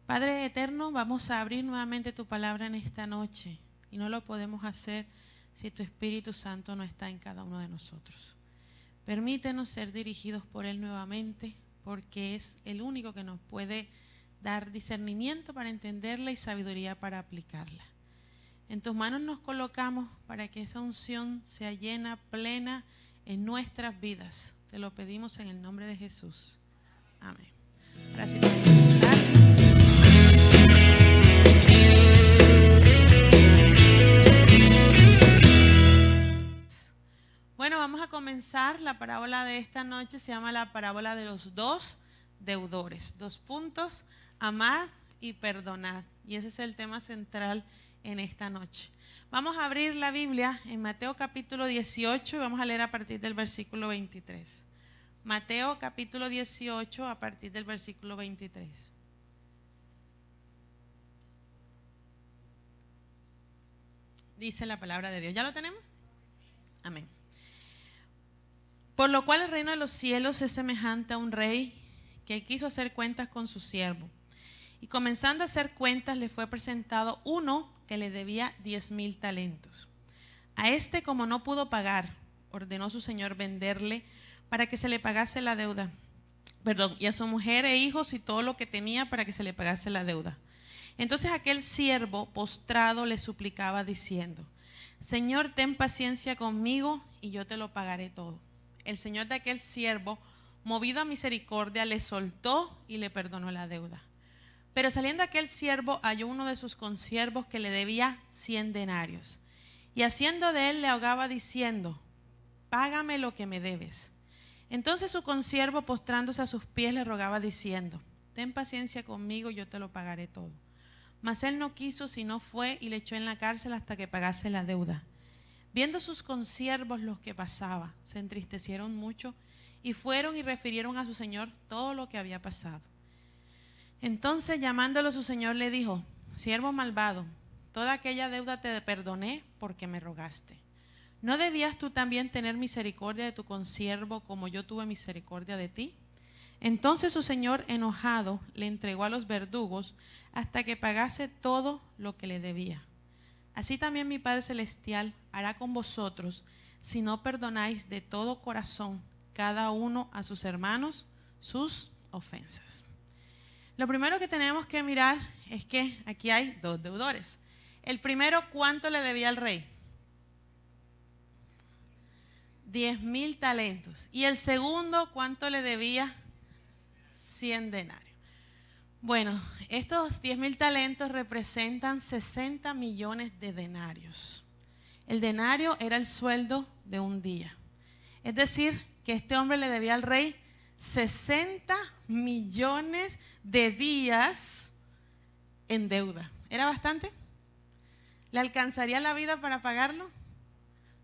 Padre eterno, vamos a abrir nuevamente tu palabra en esta noche y no lo podemos hacer si tu Espíritu Santo no está en cada uno de nosotros. Permítenos ser dirigidos por Él nuevamente, porque es el único que nos puede dar discernimiento para entenderla y sabiduría para aplicarla. En tus manos nos colocamos para que esa unción sea llena, plena en nuestras vidas. Te lo pedimos en el nombre de Jesús. Amén. Ahora sí podemos sentarnos. Bueno, vamos a comenzar. La parábola de esta noche se llama la parábola de los dos deudores. 2 puntos, amad y perdonad. Y ese es el tema central en esta noche. Vamos a abrir la Biblia en Mateo capítulo 18 y vamos a leer a partir del versículo 23. Mateo capítulo 18 a partir del versículo 23. Dice la palabra de Dios. ¿Ya lo tenemos? Amén. Por lo cual el reino de los cielos es semejante a un rey que quiso hacer cuentas con su siervo. Y comenzando a hacer cuentas le fue presentado uno que le debía 10,000 talentos. A este, como no pudo pagar, ordenó su señor venderle para que se le pagase la deuda. Y a su mujer e hijos y todo lo que tenía para que se le pagase la deuda. Entonces aquel siervo postrado le suplicaba diciendo: Señor, ten paciencia conmigo y yo te lo pagaré todo. El señor de aquel siervo, movido a misericordia, le soltó y le perdonó la deuda. Pero saliendo aquel siervo, halló uno de sus consiervos que le debía 100 denarios. Y haciendo de él le ahogaba diciendo: Págame lo que me debes. Entonces su consiervo, postrándose a sus pies, le rogaba diciendo: Ten paciencia conmigo, yo te lo pagaré todo. Mas él no quiso, sino fue y le echó en la cárcel hasta que pagase la deuda. Viendo sus consiervos los que pasaba, se entristecieron mucho y fueron y refirieron a su señor todo lo que había pasado. Entonces, llamándolo su señor, le dijo: Siervo malvado, toda aquella deuda te perdoné porque me rogaste. ¿No debías tú también tener misericordia de tu consiervo como yo tuve misericordia de ti? Entonces su señor, enojado, le entregó a los verdugos hasta que pagase todo lo que le debía. Así también mi Padre Celestial hará con vosotros si no perdonáis de todo corazón cada uno a sus hermanos sus ofensas. Lo primero que tenemos que mirar es que aquí hay 2 deudores. El primero, ¿cuánto le debía al rey? 10,000 talentos. Y el segundo, ¿cuánto le debía? 100 denarios. Bueno, estos 10,000 talentos representan 60 millones de denarios. El denario era el sueldo de un día. Es decir, que este hombre le debía al rey 60 millones de días en deuda. ¿Era bastante? ¿Le alcanzaría la vida para pagarlo?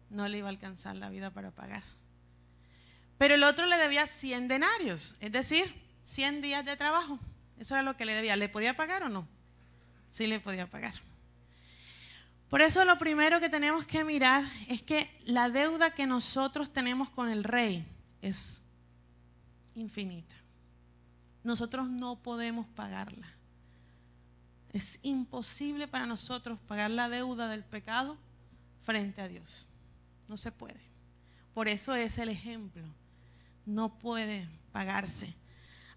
No le iba a alcanzar la vida para pagar. Pero el otro le debía 100 denarios, es decir, 100 días de trabajo. Eso era lo que le debía. ¿Le podía pagar o no? Sí le podía pagar. Por eso lo primero que tenemos que mirar es que la deuda que nosotros tenemos con el rey es infinita. Nosotros no podemos pagarla. Es imposible para nosotros pagar la deuda del pecado frente a Dios. No se puede. Por eso es el ejemplo. No puede pagarse.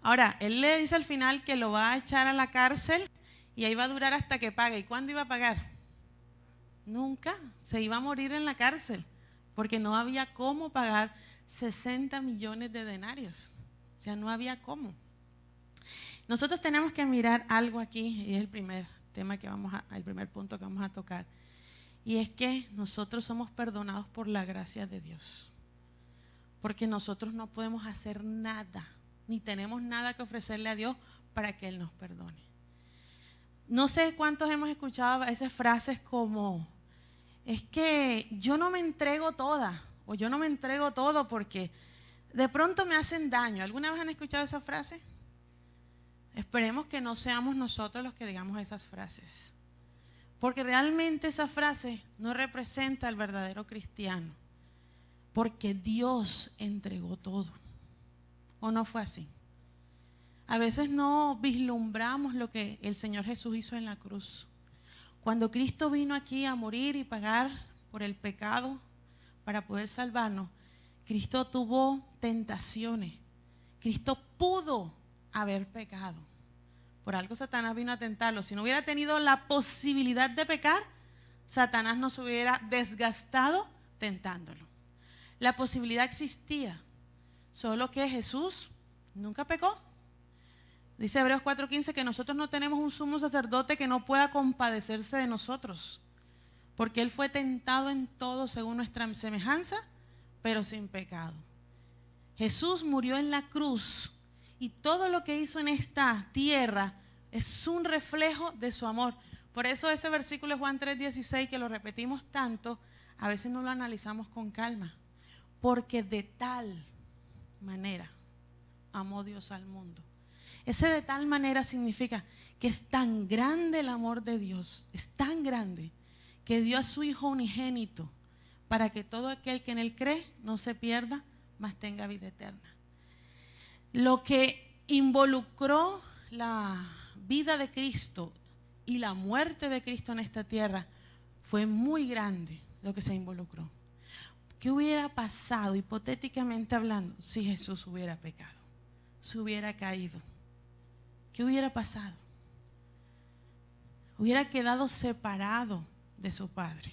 Ahora, él le dice al final que lo va a echar a la cárcel y ahí va a durar hasta que pague. ¿Y cuándo iba a pagar? Nunca. Se iba a morir en la cárcel porque no había cómo pagar 60 millones de denarios. O sea, no había cómo. Nosotros tenemos que mirar algo aquí, y es el primer tema que el primer punto que vamos a tocar. Y es que nosotros somos perdonados por la gracia de Dios. Porque nosotros no podemos hacer nada, ni tenemos nada que ofrecerle a Dios para que Él nos perdone. No sé cuántos hemos escuchado esas frases como: es que yo no me entrego toda, o yo no me entrego todo porque de pronto me hacen daño. ¿Alguna vez han escuchado esa frase? Esperemos que no seamos nosotros los que digamos esas frases, porque realmente esa frase no representa al verdadero cristiano, porque Dios entregó todo. ¿O no fue así? A veces no vislumbramos lo que el Señor Jesús hizo en la cruz. Cuando Cristo vino aquí a morir y pagar por el pecado para poder salvarnos, Cristo tuvo tentaciones. Cristo pudo haber pecado. Por algo Satanás vino a tentarlo. Si no hubiera tenido la posibilidad de pecar, Satanás no se hubiera desgastado tentándolo. La posibilidad existía, solo que Jesús nunca pecó. Dice Hebreos 4:15 que nosotros no tenemos un sumo sacerdote que no pueda compadecerse de nosotros, porque Él fue tentado en todo según nuestra semejanza, pero sin pecado. Jesús murió en la cruz y todo lo que hizo en esta tierra es un reflejo de su amor. Por eso ese versículo de Juan 3:16, que lo repetimos tanto, a veces no lo analizamos con calma. Porque de tal manera amó Dios al mundo. Ese de tal manera significa que es tan grande el amor de Dios, es tan grande, que dio a su Hijo unigénito para que todo aquel que en Él cree no se pierda, mas tenga vida eterna. Lo que involucró la vida de Cristo y la muerte de Cristo en esta tierra fue muy grande lo que se involucró. ¿Qué hubiera pasado, hipotéticamente hablando, si Jesús hubiera pecado, si hubiera caído? ¿Qué hubiera pasado? Hubiera quedado separado de su Padre.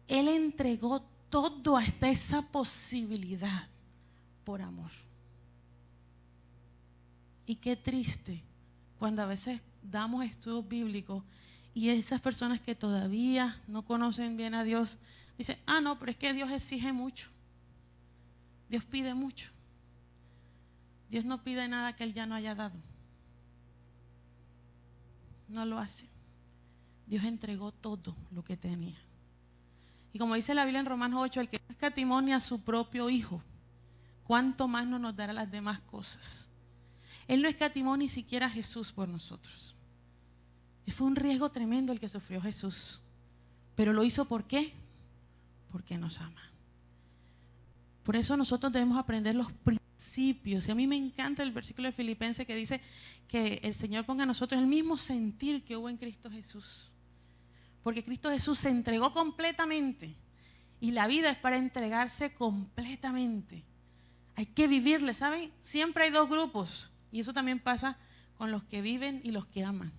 Él entregó todo, hasta esa posibilidad, por amor. Y qué triste cuando a veces damos estudios bíblicos y esas personas que todavía no conocen bien a Dios dicen, no, pero es que Dios exige mucho. Dios pide mucho. Dios no pide nada que Él ya no haya dado. No lo hace. Dios entregó todo lo que tenía. Y como dice la Biblia en Romanos 8, el que no escatimó ni a su propio Hijo, ¿cuánto más no nos dará las demás cosas? Él no escatimó ni siquiera a Jesús por nosotros. Y fue un riesgo tremendo el que sufrió Jesús. Pero lo hizo ¿por qué? Porque nos ama. Por eso nosotros debemos aprender los principios. Y a mí me encanta el versículo de Filipenses que dice que el Señor ponga a nosotros el mismo sentir que hubo en Cristo Jesús. Porque Cristo Jesús se entregó completamente. Y la vida es para entregarse completamente. Hay que vivirle, ¿saben? Siempre hay dos grupos. Y eso también pasa con los que viven y los que aman.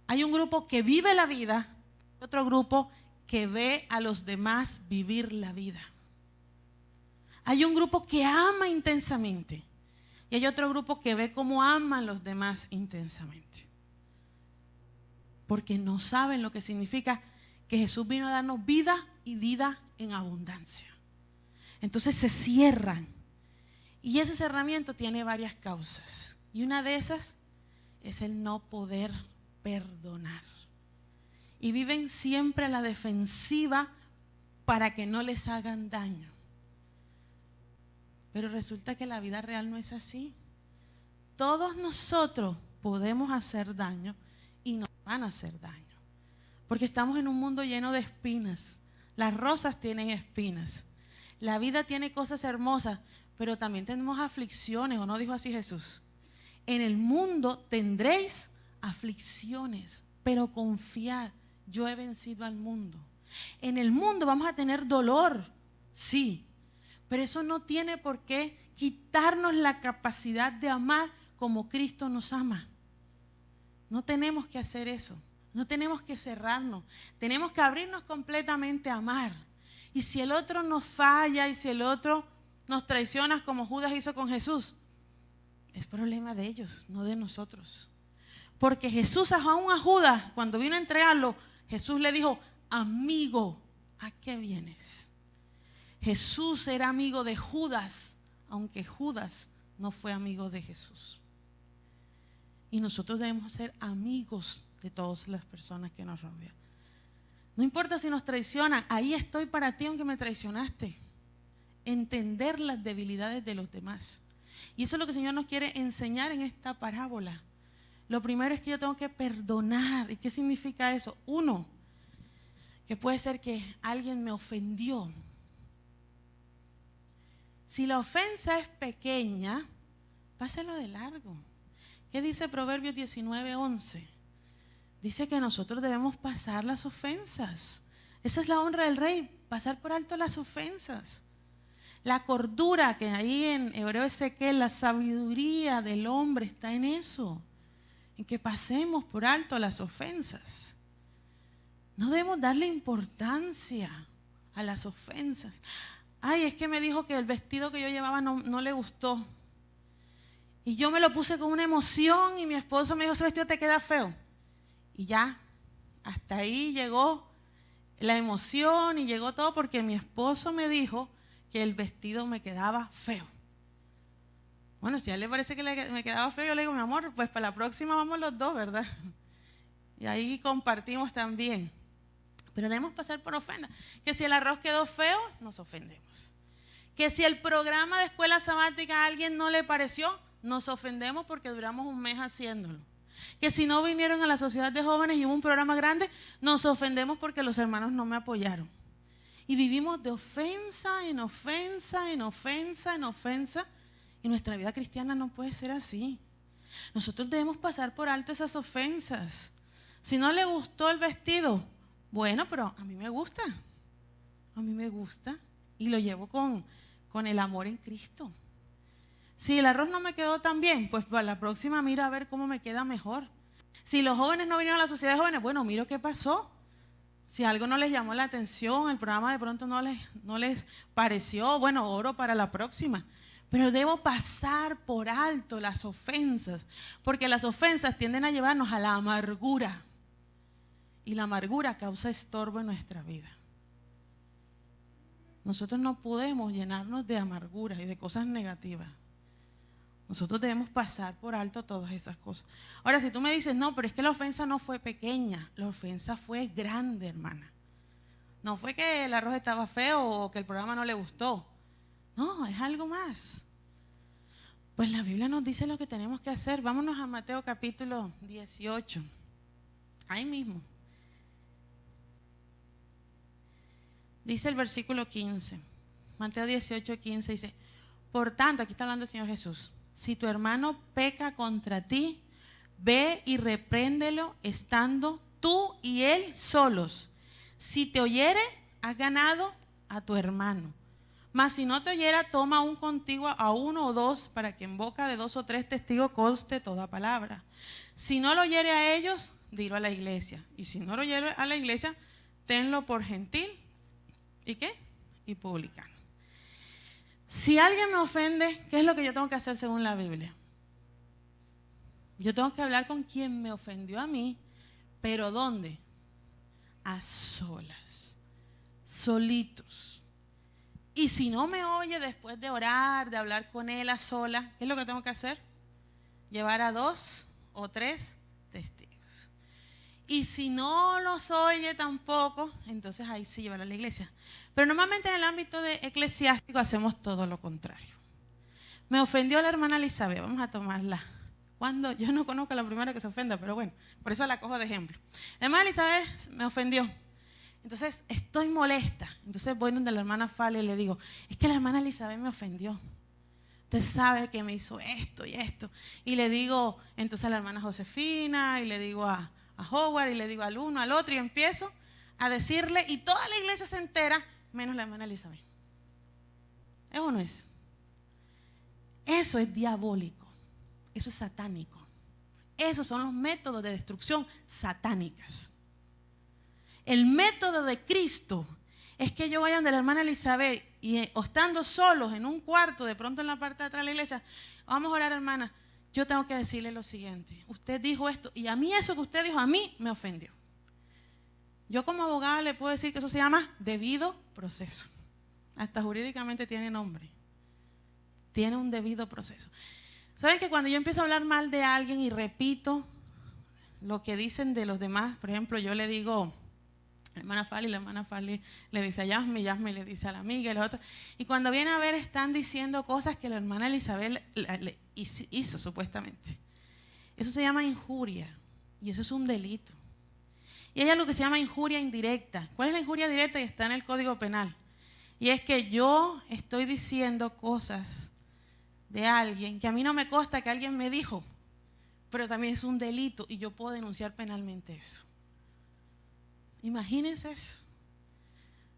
Hay un grupo que vive la vida, otro grupo que ve a los demás vivir la vida. Hay un grupo que ama intensamente y hay otro grupo que ve cómo aman los demás intensamente. Porque no saben lo que significa que Jesús vino a darnos vida y vida en abundancia. Entonces se cierran. Y ese cerramiento tiene varias causas. Y una de esas es el no poder perdonar. Y viven siempre a la defensiva para que no les hagan daño. Pero resulta que la vida real no es así. Todos nosotros podemos hacer daño y nos van a hacer daño. Porque estamos en un mundo lleno de espinas. Las rosas tienen espinas. La vida tiene cosas hermosas, pero también tenemos aflicciones, ¿o no dijo así Jesús? En el mundo tendréis aflicciones, pero confiad, yo he vencido al mundo. En el mundo vamos a tener dolor, sí, pero eso no tiene por qué quitarnos la capacidad de amar como Cristo nos ama. No tenemos que hacer eso, no tenemos que cerrarnos, tenemos que abrirnos completamente a amar. Y si el otro nos falla y si el otro nos traiciona como Judas hizo con Jesús, es problema de ellos, no de nosotros. Porque Jesús aún a Judas, cuando vino a entregarlo, Jesús le dijo, amigo, ¿a qué vienes? Jesús era amigo de Judas, aunque Judas no fue amigo de Jesús. Y nosotros debemos ser amigos de todas las personas que nos rodean. No importa si nos traicionan, ahí estoy para ti aunque me traicionaste. Entender las debilidades de los demás. Y eso es lo que el Señor nos quiere enseñar en esta parábola. Lo primero es que yo tengo que perdonar. ¿Y qué significa eso? Uno, que puede ser que alguien me ofendió. Si la ofensa es pequeña, páselo de largo. ¿Qué dice Proverbios 19:11? Dice que nosotros debemos pasar las ofensas. Esa es la honra del rey, pasar por alto las ofensas. La cordura que ahí en hebreo es que la sabiduría del hombre está en eso, en que pasemos por alto las ofensas. No debemos darle importancia a las ofensas. Ay, es que me dijo que el vestido que yo llevaba no le gustó. Y yo me lo puse con una emoción y mi esposo me dijo, ese vestido te queda feo. Y ya, hasta ahí llegó la emoción y llegó todo porque mi esposo me dijo que el vestido me quedaba feo. Bueno, si a él le parece que me quedaba feo, yo le digo, mi amor, pues para la próxima vamos los dos, ¿verdad? Y ahí compartimos también. Pero debemos pasar por ofendas. Que si el arroz quedó feo, nos ofendemos. Que si el programa de escuela sabática a alguien no le pareció, nos ofendemos porque duramos un mes haciéndolo. Que si no vinieron a la sociedad de jóvenes y hubo un programa grande, nos ofendemos porque los hermanos no me apoyaron. Y vivimos de ofensa en ofensa, en ofensa, en ofensa. Y nuestra vida cristiana no puede ser así. Nosotros debemos pasar por alto esas ofensas. Si no le gustó el vestido, bueno, pero a mí me gusta. A mí me gusta. Y lo llevo con el amor en Cristo. Si el arroz no me quedó tan bien, pues para la próxima mira a ver cómo me queda mejor. Si los jóvenes no vinieron a la sociedad de jóvenes, bueno, miro qué pasó. Si algo no les llamó la atención, el programa de pronto no les pareció, bueno, oro para la próxima. Pero debo pasar por alto las ofensas, porque las ofensas tienden a llevarnos a la amargura. Y la amargura causa estorbo en nuestra vida. Nosotros no podemos llenarnos de amargura y de cosas negativas. Nosotros debemos pasar por alto todas esas cosas. Ahora, si tú me dices, no, pero es que la ofensa no fue pequeña, la ofensa fue grande, hermana. No fue que el arroz estaba feo o que el programa no le gustó. No, es algo más. Pues la Biblia nos dice lo que tenemos que hacer. Vámonos a Mateo capítulo 18. Ahí mismo. Dice el versículo 15. Mateo 18, 15 dice, por tanto, aquí está hablando el Señor Jesús. Si tu hermano peca contra ti, ve y repréndelo estando tú y él solos. Si te oyere, has ganado a tu hermano. Mas si no te oyera, toma aún contigo a uno o dos, para que en boca de 2 o 3 testigos conste toda palabra. Si no lo oyere a ellos, dilo a la iglesia. Y si no lo oyere a la iglesia, tenlo por gentil. ¿Y qué? Y publicano. Si alguien me ofende, ¿qué es lo que yo tengo que hacer según la Biblia? Yo tengo que hablar con quien me ofendió a mí, pero ¿dónde? A solas, solitos. Y si no me oye después de orar, de hablar con él a solas, ¿qué es lo que tengo que hacer? Llevar a 2 o 3 testigos. Y si no los oye tampoco, entonces ahí sí llevarlo a la iglesia. Pero normalmente en el ámbito eclesiástico hacemos todo lo contrario. Me ofendió la hermana Elizabeth, vamos a tomarla. Cuando yo no conozco a la primera que se ofenda, pero bueno, por eso la cojo de ejemplo. La hermana Elizabeth me ofendió. Entonces estoy molesta. Entonces voy donde la hermana Fale y le digo, es que la hermana Elizabeth me ofendió. Usted sabe que me hizo esto y esto. Y le digo entonces a la hermana Josefina y le digo a Howard y le digo al uno, al otro y empiezo a decirle y toda la iglesia se entera, menos la hermana Elizabeth. ¿Eso no es? Eso es diabólico, eso es satánico. Esos son los métodos de destrucción satánicas. El método de Cristo es que yo vaya donde la hermana Elizabeth y o estando solos en un cuarto, de pronto en la parte de atrás de la iglesia, vamos a orar, hermana. Yo tengo que decirle lo siguiente, usted dijo esto y a mí eso que usted dijo a mí me ofendió. Yo como abogada le puedo decir que eso se llama debido proceso. Hasta jurídicamente tiene nombre. Tiene un debido proceso. ¿Saben que cuando yo empiezo a hablar mal de alguien y repito lo que dicen de los demás, por ejemplo, yo le digo a la hermana Farley le dice a Yasmi le dice a la amiga y la otra, y cuando viene a ver están diciendo cosas que la hermana Elizabeth le hizo supuestamente. Eso se llama injuria y eso es un delito. Y hay algo que se llama injuria indirecta. ¿Cuál es la injuria directa? Y está en el Código Penal. Y es que yo estoy diciendo cosas de alguien que a mí no me consta que alguien me dijo, pero también es un delito y yo puedo denunciar penalmente eso. Imagínense eso.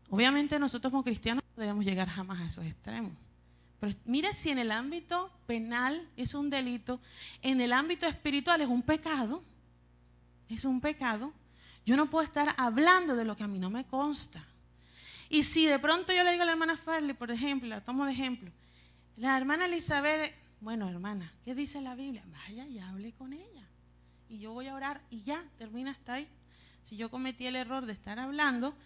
Obviamente nosotros como cristianos no debemos llegar jamás a esos extremos. Pero mire, si en el ámbito penal es un delito, en el ámbito espiritual es un pecado. Es un pecado. Yo no puedo estar hablando de lo que a mí no me consta. Y si de pronto yo le digo a la hermana Farley, por ejemplo, la tomo de ejemplo, la hermana Elizabeth, bueno, hermana, ¿qué dice la Biblia? Vaya y hable con ella. Y yo voy a orar y ya, termina hasta ahí. Si yo cometí el error de estar hablando,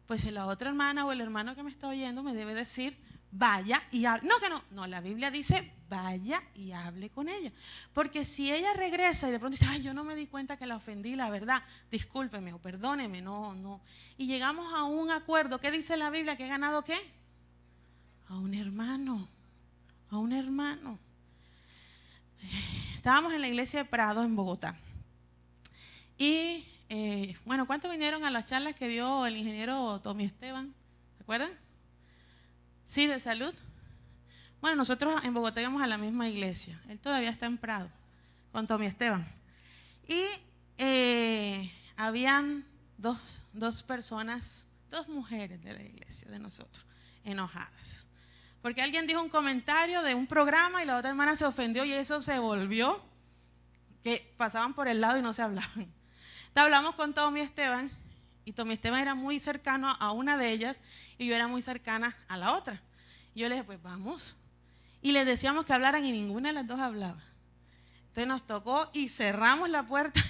pues la otra hermana o el hermano que me está oyendo me debe decir, vaya y hable. No, que no. No, la Biblia dice, vaya y hable con ella. Porque si ella regresa y de pronto dice, ay, yo no me di cuenta que la ofendí, la verdad, discúlpeme o perdóneme, no. Y llegamos a un acuerdo. ¿Qué dice la Biblia? ¿Que he ganado qué? A un hermano. A un hermano. Estábamos en la iglesia de Prado en Bogotá. Y, bueno, ¿cuántos vinieron a las charlas que dio el ingeniero Tommy Esteban? ¿Se acuerdan? Sí, de salud. Bueno, nosotros en Bogotá íbamos a la misma iglesia. Él todavía está en Prado, con Tommy Esteban. Y habían dos personas, dos mujeres de la iglesia de nosotros, enojadas. Porque alguien dijo un comentario de un programa y la otra hermana se ofendió y eso se volvió, que pasaban por el lado y no se hablaban. Entonces hablamos con Tommy Esteban y Tommy Esteban era muy cercano a una de ellas y yo era muy cercana a la otra. Y yo le dije, pues vamos. Y les decíamos que hablaran y ninguna de las dos hablaba. Entonces nos tocó y cerramos la puerta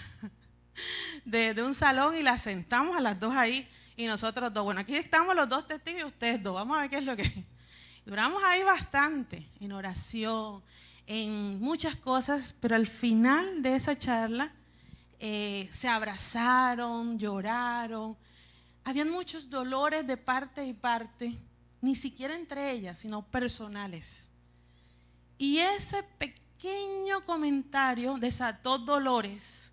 de un salón y las sentamos a las dos ahí y nosotros dos. Bueno, aquí estamos los dos testigos y ustedes dos. Vamos a ver qué es lo que... Duramos ahí bastante, en oración, en muchas cosas, pero al final de esa charla se abrazaron, lloraron. Habían muchos dolores de parte y parte, ni siquiera entre ellas, sino personales. Y ese pequeño comentario desató dolores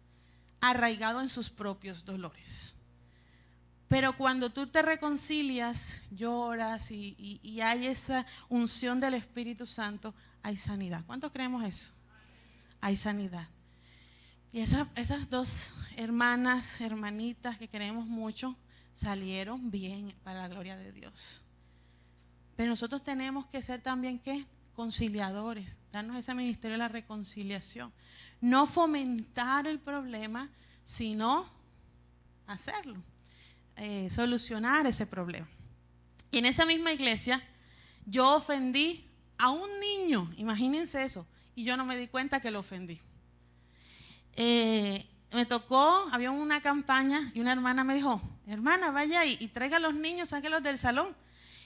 arraigados en sus propios dolores. Pero cuando tú te reconcilias, lloras y hay esa unción del Espíritu Santo, hay sanidad. ¿Cuántos creemos eso? Hay sanidad. Y esas dos hermanitas que queremos mucho, salieron bien para la gloria de Dios. Pero nosotros tenemos que ser también, ¿qué? Conciliadores, darnos ese ministerio de la reconciliación. No fomentar el problema, sino hacerlo. Solucionar ese problema. Y en esa misma iglesia yo ofendí a un niño, imagínense eso, y yo no me di cuenta que lo ofendí. Me tocó, había una campaña y una hermana me dijo, hermana, vaya y traiga a los niños, sáquelos del salón.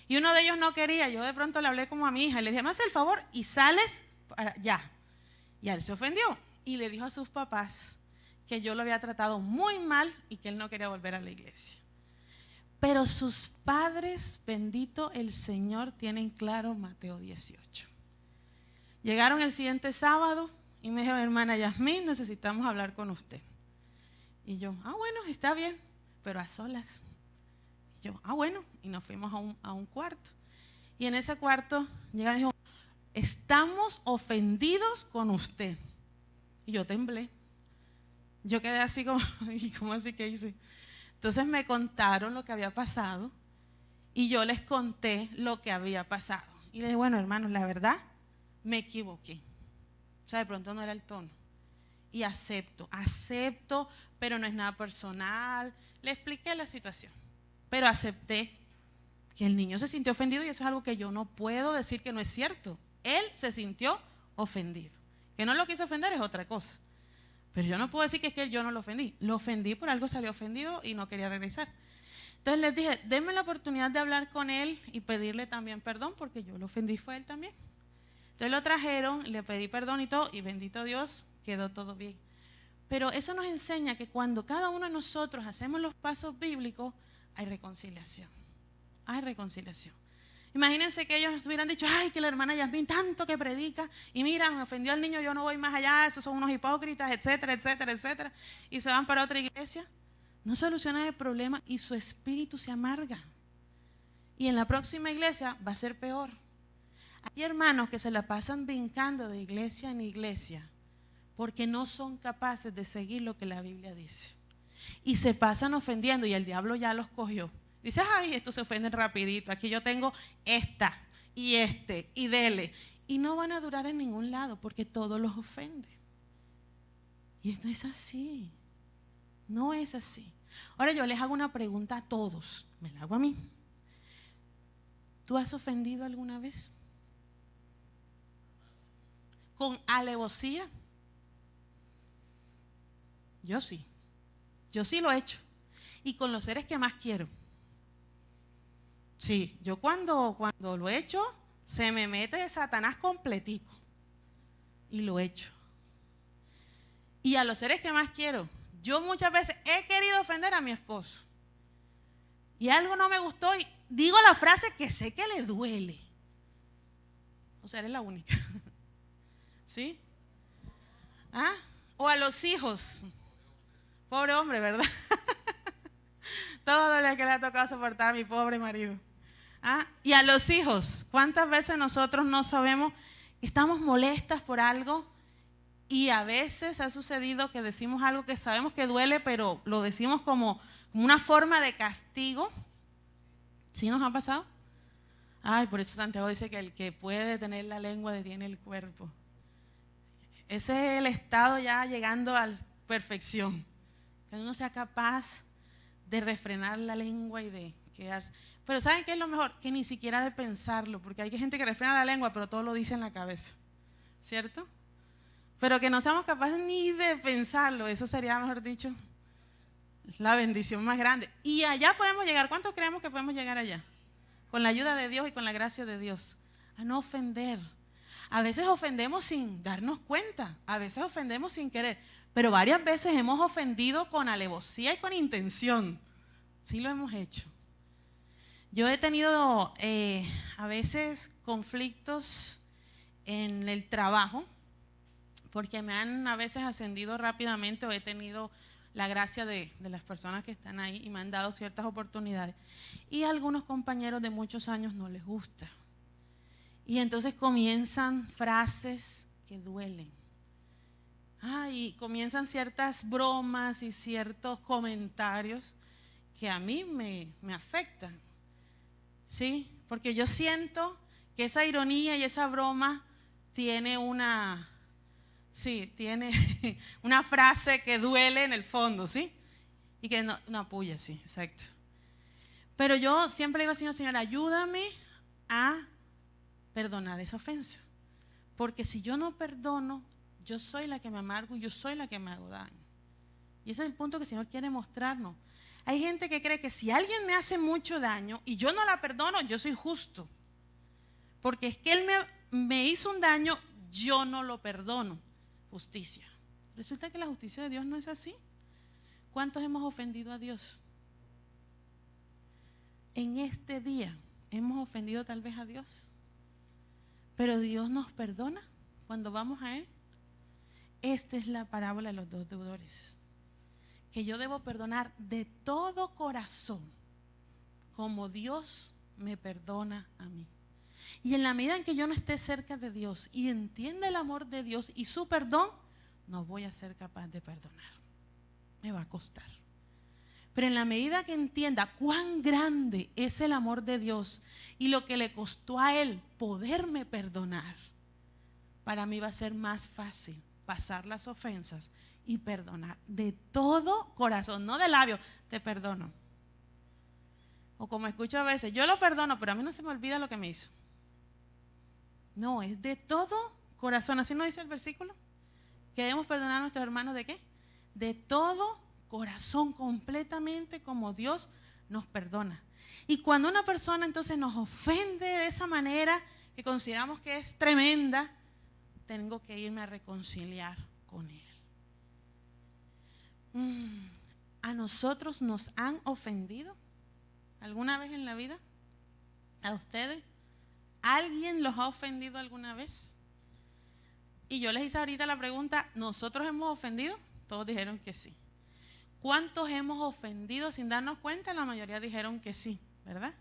Y uno de ellos no quería, yo de pronto le hablé como a mi hija y le dije, me hace el favor y sales para allá. Y él se ofendió y le dijo a sus papás que yo lo había tratado muy mal y que él no quería volver a la iglesia. Pero sus padres, bendito el Señor, tienen claro Mateo 18. Llegaron el siguiente sábado y me dijeron, hermana Yasmín, necesitamos hablar con usted. Y yo, bueno, está bien, pero a solas. Y yo, bueno, y nos fuimos a un cuarto. Y en ese cuarto llegaron y dijo, estamos ofendidos con usted. Y yo temblé. Yo quedé así como, ¿y cómo así que hice? Entonces me contaron lo que había pasado y yo les conté lo que había pasado. Y les dije, bueno, hermanos, la verdad, me equivoqué. O sea, de pronto no era el tono. Y acepto, pero no es nada personal. Le expliqué la situación, pero acepté que el niño se sintió ofendido y eso es algo que yo no puedo decir que no es cierto. Él se sintió ofendido. Que no lo quiso ofender es otra cosa. Pero yo no puedo decir que es que yo no lo ofendí. Lo ofendí, por algo salió ofendido y no quería regresar. Entonces les dije, denme la oportunidad de hablar con él y pedirle también perdón, porque yo lo ofendí, fue él también. Entonces lo trajeron, le pedí perdón y todo, y bendito Dios, quedó todo bien. Pero eso nos enseña que cuando cada uno de nosotros hacemos los pasos bíblicos, hay reconciliación. Hay reconciliación. Imagínense que ellos hubieran dicho, ay, que la hermana Yasmín tanto que predica, y mira, me ofendió al niño, yo no voy más allá, esos son unos hipócritas, etcétera, etcétera, etcétera, y se van para otra iglesia. No solucionan el problema y su espíritu se amarga. Y en la próxima iglesia va a ser peor. Hay hermanos que se la pasan brincando de iglesia en iglesia porque no son capaces de seguir lo que la Biblia dice. Y se pasan ofendiendo y el diablo ya los cogió. Dice, ay, estos se ofenden rapidito, aquí yo tengo esta y este y dele. Y no van a durar en ningún lado porque todo los ofende. Y esto es así, no es así. Ahora yo les hago una pregunta a todos, me la hago a mí. ¿Tú has ofendido alguna vez? ¿Con alevosía? Yo sí lo he hecho. Y con los seres que más quiero. Sí, yo cuando lo he hecho, se me mete Satanás completico. Y lo he hecho. Y a los seres que más quiero, yo muchas veces he querido ofender a mi esposo. Y algo no me gustó y digo la frase que sé que le duele. O sea, eres la única. ¿Sí? ¿Ah? O a los hijos. Pobre hombre, ¿verdad? Todo lo que le ha tocado soportar a mi pobre marido. ¿Ah? Y a los hijos. ¿Cuántas veces nosotros no sabemos que estamos molestas por algo? Y a veces ha sucedido que decimos algo que sabemos que duele, pero lo decimos como una forma de castigo. ¿Sí nos ha pasado? Ay, por eso Santiago dice que el que puede tener la lengua detiene el cuerpo. Ese es el estado ya llegando a la perfección. Que uno sea capaz de refrenar la lengua y de quedarse. Pero ¿saben qué es lo mejor? Que ni siquiera de pensarlo, porque hay gente que refrena la lengua, pero todo lo dice en la cabeza. ¿Cierto? Pero que no seamos capaces ni de pensarlo, eso sería, mejor dicho, la bendición más grande. Y allá podemos llegar. ¿Cuántos creemos que podemos llegar allá? Con la ayuda de Dios y con la gracia de Dios. A no ofender. A veces ofendemos sin darnos cuenta, a veces ofendemos sin querer, pero varias veces hemos ofendido con alevosía y con intención. Sí lo hemos hecho. Yo he tenido a veces conflictos en el trabajo, porque me han a veces ascendido rápidamente o he tenido la gracia de las personas que están ahí y me han dado ciertas oportunidades. Y a algunos compañeros de muchos años no les gusta. Y entonces comienzan frases que duelen. Y comienzan ciertas bromas y ciertos comentarios que a mí me afectan. ¿Sí? Porque yo siento que esa ironía y esa broma tiene una frase que duele en el fondo, ¿sí? Y que no apoya, sí, exacto. Pero yo siempre digo al Señor, Señor, ayúdame a perdonar esa ofensa. Porque si yo no perdono, yo soy la que me amargo y yo soy la que me hago daño. Y ese es el punto que el Señor quiere mostrarnos. Hay gente que cree que si alguien me hace mucho daño y yo no la perdono, yo soy justo. Porque es que él me hizo un daño, yo no lo perdono. Justicia. Resulta que la justicia de Dios no es así. ¿Cuántos hemos ofendido a Dios? En este día hemos ofendido tal vez a Dios. Pero Dios nos perdona cuando vamos a Él. Esta es la parábola de los dos deudores. Que yo debo perdonar de todo corazón, como Dios me perdona a mí. Y en la medida en que yo no esté cerca de Dios y entienda el amor de Dios y su perdón, no voy a ser capaz de perdonar. Me va a costar. Pero en la medida que entienda cuán grande es el amor de Dios y lo que le costó a Él poderme perdonar, para mí va a ser más fácil pasar las ofensas y perdonar de todo corazón, no de labios, te perdono. O como escucho a veces, yo lo perdono, pero a mí no se me olvida lo que me hizo. No, es de todo corazón. ¿Así no dice el versículo? Que debemos perdonar a nuestros hermanos ¿de qué? De todo corazón, completamente como Dios nos perdona. Y cuando una persona entonces nos ofende de esa manera que consideramos que es tremenda, tengo que irme a reconciliar con Él. ¿A nosotros nos han ofendido alguna vez en la vida? ¿A ustedes? ¿Alguien los ha ofendido alguna vez? Y yo les hice ahorita la pregunta, ¿nosotros hemos ofendido? Todos dijeron que sí. ¿Cuántos hemos ofendido sin darnos cuenta? La mayoría dijeron que sí, ¿verdad?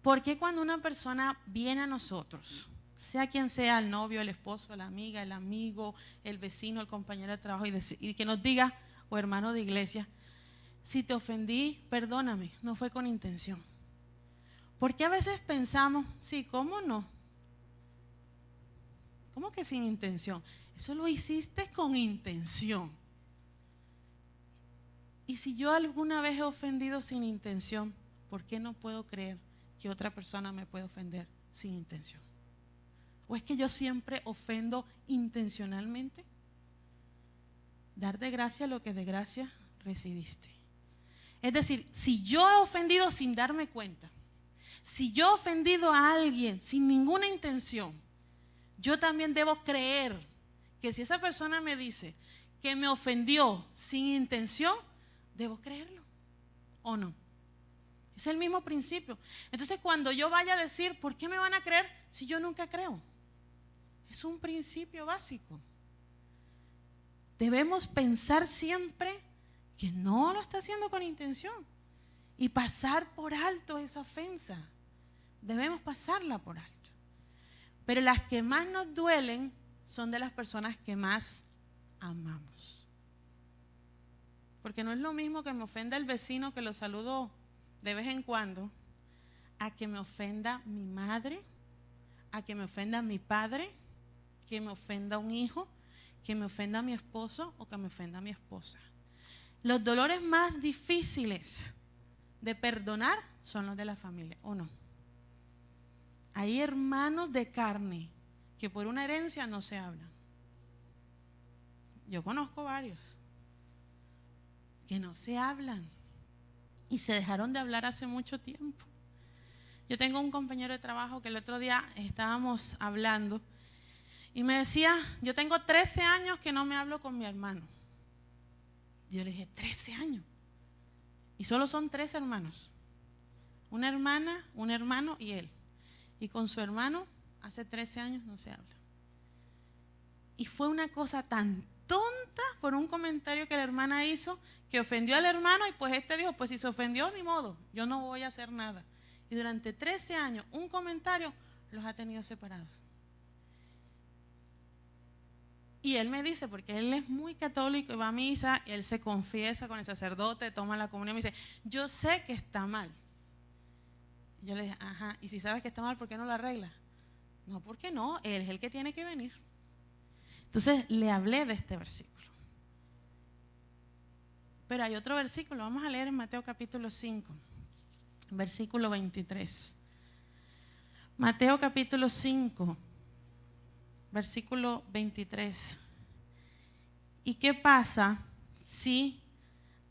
¿Por qué cuando una persona viene a nosotros, sea quien sea, el novio, el esposo, la amiga, el amigo, el vecino, el compañero de trabajo, y que nos diga, o hermano de iglesia, si te ofendí, perdóname, no fue con intención? Porque a veces pensamos, sí, ¿cómo no? ¿Cómo que sin intención? Eso lo hiciste con intención. Y si yo alguna vez he ofendido sin intención, ¿por qué no puedo creer que otra persona me puede ofender sin intención? ¿O es que yo siempre ofendo intencionalmente? Dar de gracia lo que de gracia recibiste. Es decir, si yo he ofendido sin darme cuenta, si yo he ofendido a alguien sin ninguna intención, yo también debo creer que si esa persona me dice que me ofendió sin intención, debo creerlo, ¿o no? Es el mismo principio. Entonces, cuando yo vaya a decir, ¿por qué me van a creer si yo nunca creo? Es un principio básico. Debemos pensar siempre que no lo está haciendo con intención y pasar por alto esa ofensa. Debemos pasarla por alto. Pero las que más nos duelen son de las personas que más amamos. Porque no es lo mismo que me ofenda el vecino que lo saludo de vez en cuando, a que me ofenda mi madre, a que me ofenda mi padre, que me ofenda un hijo, que me ofenda mi esposo o que me ofenda mi esposa. Los dolores más difíciles de perdonar son los de la familia, ¿o no? Hay hermanos de carne que por una herencia no se hablan. Yo conozco varios que no se hablan y se dejaron de hablar hace mucho tiempo. Yo tengo un compañero de trabajo que el otro día estábamos hablando y me decía, yo tengo 13 años que no me hablo con mi hermano. Yo le dije, 13 años. Y solo son 3 hermanos. Una hermana, un hermano y él. Y con su hermano hace 13 años no se habla. Y fue una cosa tan tonta por un comentario que la hermana hizo que ofendió al hermano y pues este dijo, pues si se ofendió, ni modo, yo no voy a hacer nada. Y durante 13 años un comentario los ha tenido separados. Y él me dice, porque él es muy católico y va a misa, y él se confiesa con el sacerdote, toma la comunión y me dice, yo sé que está mal. Yo le dije, ajá, y si sabes que está mal, ¿por qué no lo arreglas? No, ¿por qué no? Él es el que tiene que venir. Entonces le hablé de este versículo. Pero hay otro versículo, vamos a leer en Mateo capítulo 5, versículo 23. Mateo capítulo 5, versículo 23. ¿Y qué pasa si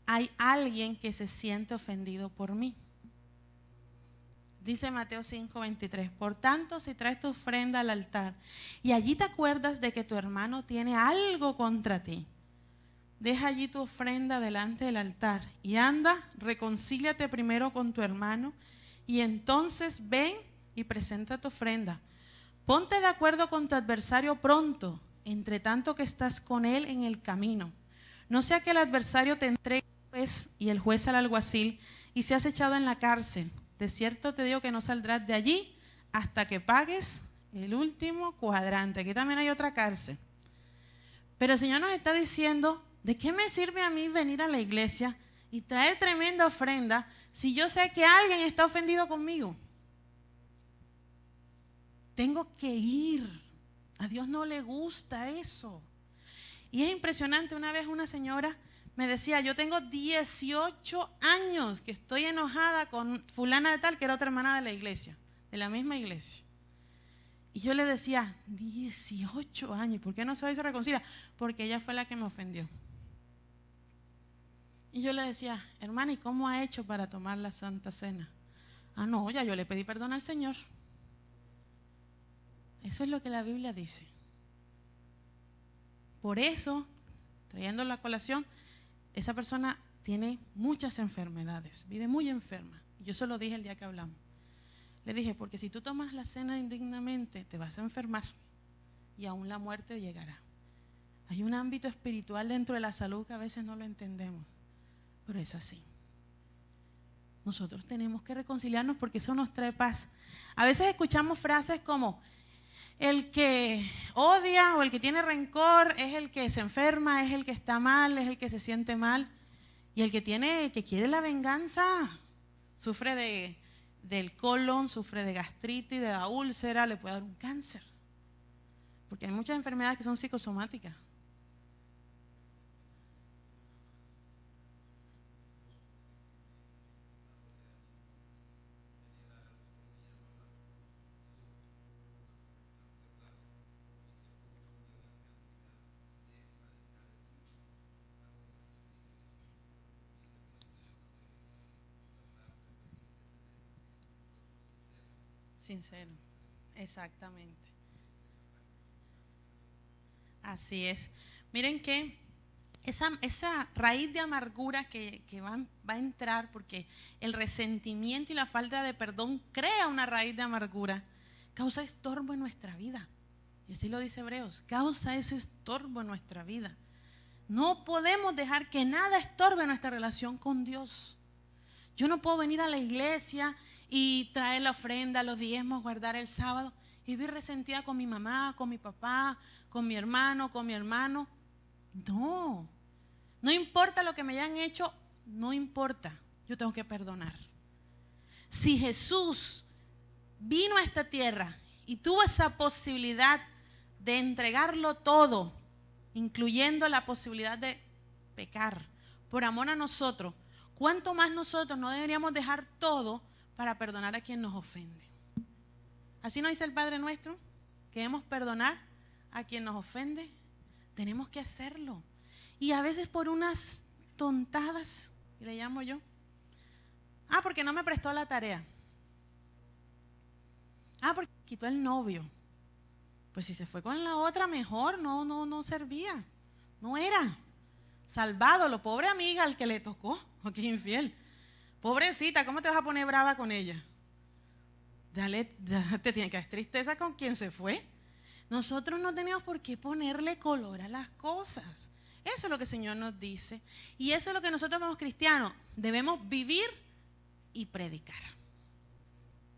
hay alguien que se siente ofendido por mí? Dice Mateo 5, 23. Por tanto, si traes tu ofrenda al altar y allí te acuerdas de que tu hermano tiene algo contra ti, deja allí tu ofrenda delante del altar y anda, reconcíliate primero con tu hermano y entonces ven y presenta tu ofrenda. Ponte de acuerdo con tu adversario pronto, entre tanto que estás con él en el camino. No sea que el adversario te entregue al juez y el juez al alguacil y seas echado en la cárcel. De cierto te digo que no saldrás de allí hasta que pagues el último cuadrante. Aquí también hay otra cárcel. Pero el Señor nos está diciendo, ¿de qué me sirve a mí venir a la iglesia y traer tremenda ofrenda si yo sé que alguien está ofendido conmigo? Tengo que ir. A Dios no le gusta eso. Y es impresionante, una vez una señora me decía, yo tengo 18 años que estoy enojada con fulana de tal, que era otra hermana de la iglesia, de la misma iglesia. Y yo le decía, 18 años, ¿por qué no se reconcilia? Porque ella fue la que me ofendió. Y yo le decía, hermana, ¿y cómo ha hecho para tomar la Santa Cena? Ah, no, ya yo le pedí perdón al Señor. Eso es lo que la Biblia dice. Por eso, trayendo la colación, esa persona tiene muchas enfermedades, vive muy enferma. Yo se lo dije el día que hablamos. Le dije, porque si tú tomas la cena indignamente, te vas a enfermar y aún la muerte llegará. Hay un ámbito espiritual dentro de la salud que a veces no lo entendemos, pero es así. nosotros tenemos que reconciliarnos porque eso nos trae paz. A veces escuchamos frases como, el que odia o el que tiene rencor es el que se enferma, es el que está mal, es el que se siente mal. Y el que quiere la venganza, sufre del colon, sufre de gastritis, de la úlcera, le puede dar un cáncer. Porque hay muchas enfermedades que son psicosomáticas. Sincero, exactamente. Así es. Miren que esa raíz de amargura que va a entrar, porque el resentimiento y la falta de perdón crea una raíz de amargura, causa estorbo en nuestra vida. Y así lo dice Hebreos, causa ese estorbo en nuestra vida. No podemos dejar que nada estorbe nuestra relación con Dios. Yo no puedo venir a la iglesia y traer la ofrenda, los diezmos, guardar el sábado y vivir resentida con mi mamá, con mi papá, con mi hermano, con mi hermano. No, no importa lo que me hayan hecho, no importa, yo tengo que perdonar. Si Jesús vino a esta tierra y tuvo esa posibilidad de entregarlo todo, incluyendo la posibilidad de pecar, por amor a nosotros, ¿cuánto más nosotros no deberíamos dejar todo para perdonar a quien nos ofende? Así nos dice el Padre Nuestro, que debemos perdonar a quien nos ofende. Tenemos que hacerlo. Y a veces por unas tontadas, le llamo yo. Porque no me prestó la tarea. Porque quitó el novio. Pues si se fue con la otra, mejor, no servía. No era. Salvado, lo pobre amiga al que le tocó, que es infiel. Pobrecita, ¿cómo te vas a poner brava con ella? Te tiene que dar tristeza con quien se fue. Nosotros no tenemos por qué ponerle color a las cosas. Eso es lo que el Señor nos dice. Y eso es lo que nosotros como cristianos debemos vivir y predicar.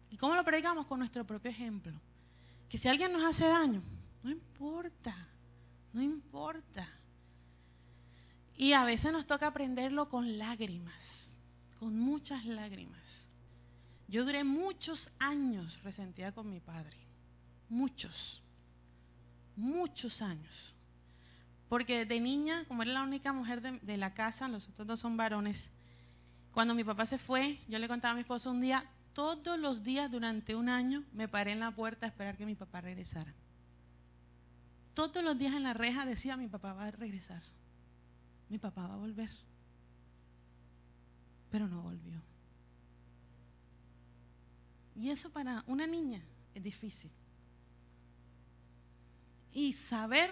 ¿Y cómo lo predicamos? Con nuestro propio ejemplo. Que si alguien nos hace daño, no importa, no importa. Y a veces nos toca aprenderlo con lágrimas, con muchas lágrimas. Yo duré muchos años resentida con mi padre, muchos años. Porque de niña, como era la única mujer de la casa, los otros dos son varones, cuando mi papá se fue, yo le contaba a mi esposo un día, todos los días durante un año me paré en la puerta a esperar que mi papá regresara. Todos los días en la reja decía, mi papá va a regresar, mi papá va a volver. Pero no volvió. Y eso para una niña es difícil. Y saber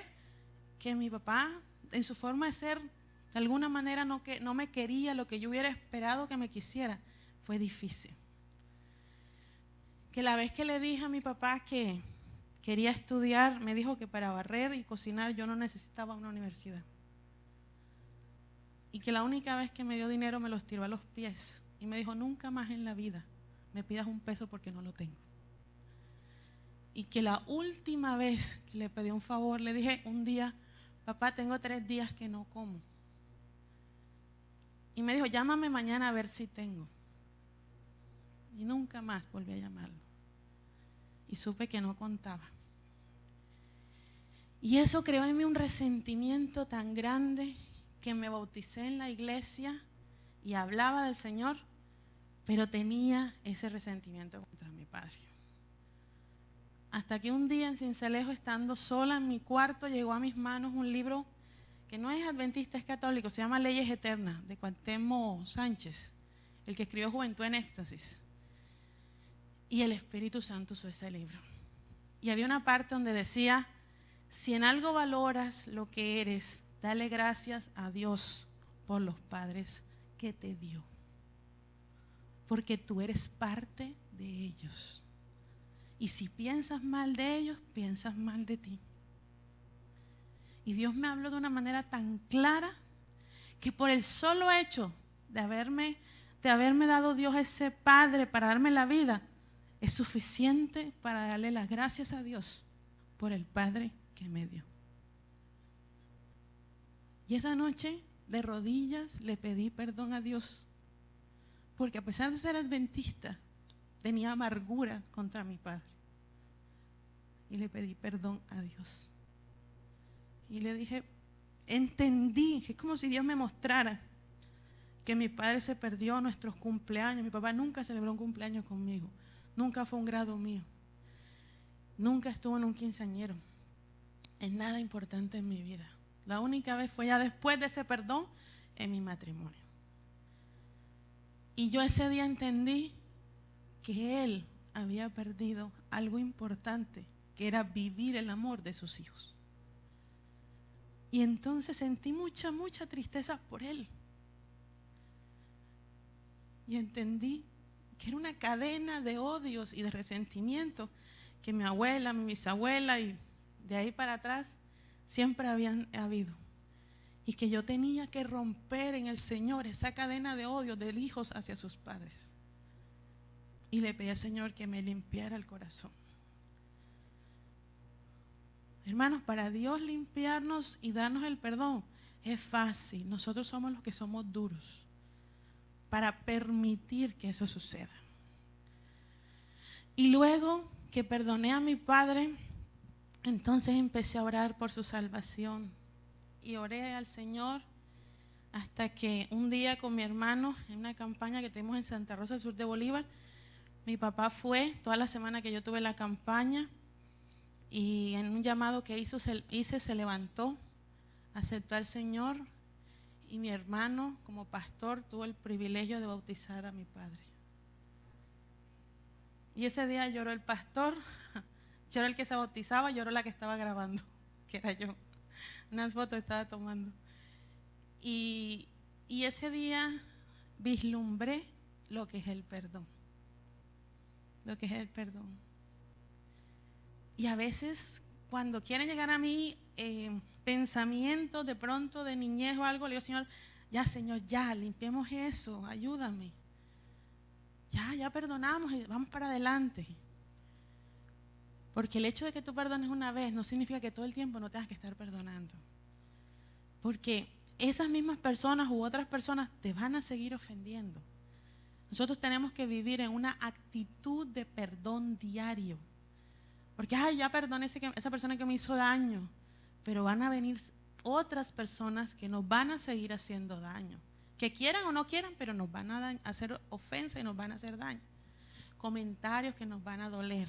que mi papá, en su forma de ser, de alguna manera no me quería lo que yo hubiera esperado que me quisiera, fue difícil. Que la vez que le dije a mi papá que quería estudiar, me dijo que para barrer y cocinar yo no necesitaba una universidad. Y que la única vez que me dio dinero me los tiró a los pies. Y me dijo, nunca más en la vida me pidas un peso porque no lo tengo. Y que la última vez que le pedí un favor, le dije un día, papá, tengo 3 días que no como. Y me dijo, llámame mañana a ver si tengo. Y nunca más volví a llamarlo. Y supe que no contaba. Y eso creó en mí un resentimiento tan grande que me bauticé en la iglesia y hablaba del Señor, pero tenía ese resentimiento contra mi padre. Hasta que un día en Sincelejo, estando sola en mi cuarto, llegó a mis manos un libro que no es adventista, es católico, se llama Leyes Eternas, de Cuauhtémoc Sánchez, el que escribió Juventud en Éxtasis. Y el Espíritu Santo usó ese libro. Y había una parte donde decía, si en algo valoras lo que eres, dale gracias a Dios por los padres que te dio. Porque tú eres parte de ellos. Y si piensas mal de ellos, piensas mal de ti. Y Dios me habló de una manera tan clara que por el solo hecho de haberme de haberme dado Dios ese Padre para darme la vida es suficiente para darle las gracias a Dios por el Padre que me dio. Y esa noche de rodillas le pedí perdón a Dios, porque a pesar de ser adventista, tenía amargura contra mi padre. Y le pedí perdón a Dios. Y le dije, entendí, es como si Dios me mostrara que mi padre se perdió nuestros cumpleaños. Mi papá nunca celebró un cumpleaños conmigo, nunca fue un grado mío, nunca estuvo en un quinceañero, en nada importante en mi vida. La única vez fue ya después de ese perdón en mi matrimonio. Y yo ese día entendí que él había perdido algo importante, que era vivir el amor de sus hijos. Y entonces sentí mucha tristeza por él. Y entendí que era una cadena de odios y de resentimiento que mi abuela, mi bisabuela y de ahí para atrás siempre habían habido. Y que yo tenía que romper en el Señor esa cadena de odio de hijos hacia sus padres. Y le pedí al Señor que me limpiara el corazón. Hermanos, para Dios limpiarnos y darnos el perdón es fácil. Nosotros somos los que somos duros para permitir que eso suceda. Y luego que perdoné a mi padre, entonces empecé a orar por su salvación. Y oré al Señor hasta que un día con mi hermano, en una campaña que tuvimos en Santa Rosa, sur de Bolívar, mi papá fue toda la semana que yo tuve la campaña y en un llamado que hice se levantó, aceptó al Señor y mi hermano como pastor tuvo el privilegio de bautizar a mi padre. Y ese día lloró el pastor, lloró el que se bautizaba, lloró la que estaba grabando, que era yo. Unas fotos estaba tomando. Y ese día vislumbré lo que es el perdón. Lo que es el perdón. Y a veces cuando quieren llegar a mí pensamientos de pronto de niñez o algo, le digo, Señor, ya, limpiemos eso, ayúdame. Ya perdonamos y vamos para adelante. Porque el hecho de que tú perdones una vez no significa que todo el tiempo no tengas que estar perdonando. Porque esas mismas personas u otras personas te van a seguir ofendiendo. Nosotros tenemos que vivir en una actitud de perdón diario. Porque ya perdoné esa persona que me hizo daño, pero van a venir otras personas que nos van a seguir haciendo daño. Que quieran o no quieran, pero nos van a hacer ofensa y nos van a hacer daño. Comentarios que nos van a doler.